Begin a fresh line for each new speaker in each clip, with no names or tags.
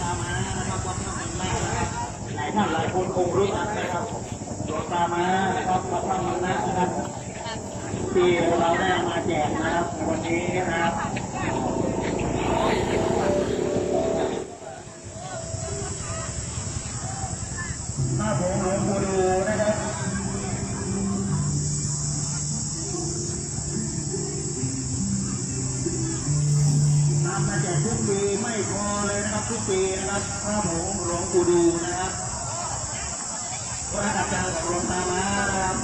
ตามมานะครับวัดถ้ำมันนานะครับหลายท่านหลายคนคงรู้จักนะครับหลวงตามานะครับวัดถ้ำมันนานะครับที่เราได้มาแจกนะครับวันนี้นะครับหน้าผมหลวงปู่ดูนะครับนำมาแจกทุกปีไม่พอเลยนะครับทุกปีนะครับหน้าผมหลวงปู่ดูนะครับพระอาจารย์กับหลวงตามานะครับ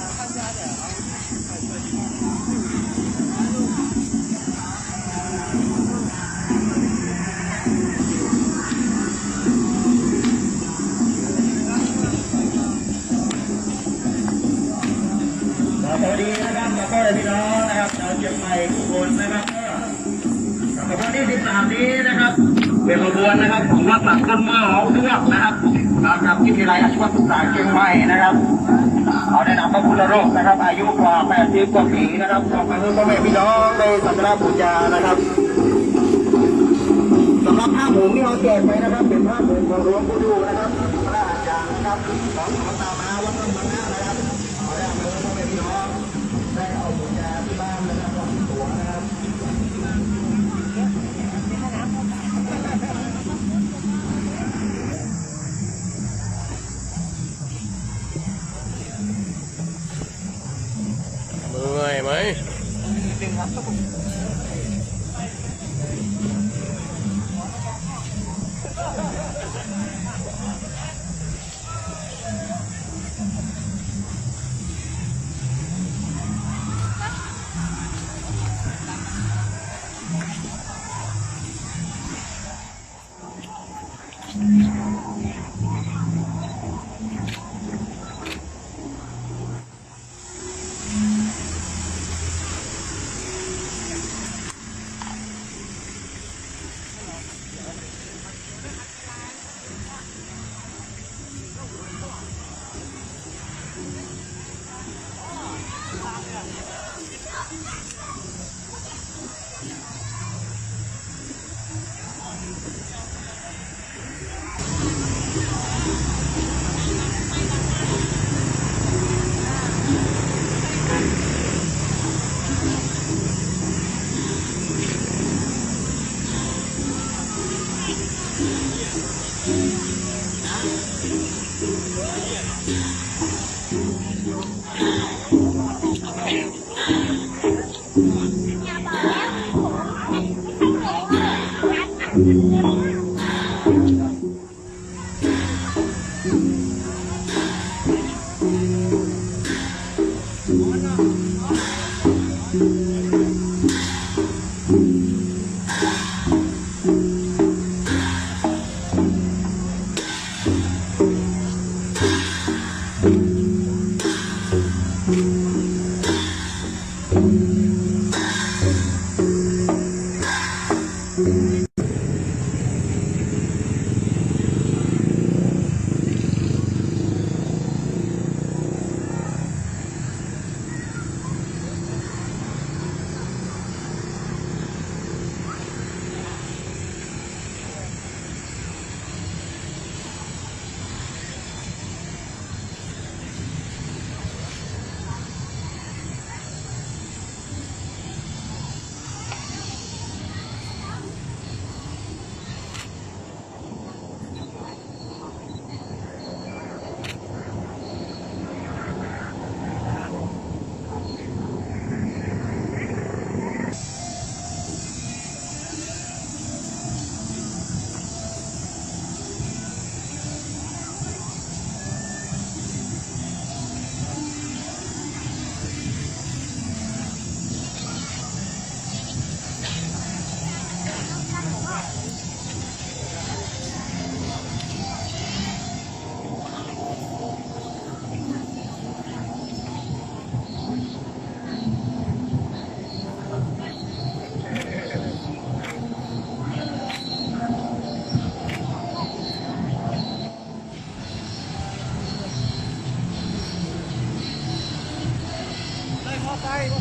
สวัสดีนะครับแล้วก็พี่น้องนะครับชาวเชียงใหม่ทุกคนนะครับขบวนที่13นี้นะครับเป็นขบวนนะครับของวัดหลักต้นมะหอมด้วงนะครับกับวิทยาลัยอาชีวศึกษาเชียงใหม่นะครับเขาได้นำพระพุทธรูปนะครับอายุกว่า80กว่าปีนะครับขอบคุณพ่อแม่พี่น้องในสักการะบูชานะครับสำหรับผ้าห่มที่เราแจกไปนะครับเป็นผ้าห่มของหลวงปู่ดูนะครับพระอาจารย์นะครับของหลวงตามาวัดต้นมะนาวนะครับขอได้มาพ่อแม่พี่น้องได้เอาบูชาที่บ้านนะครับของตัวนะครับ
เมื่อยไหม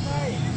ไป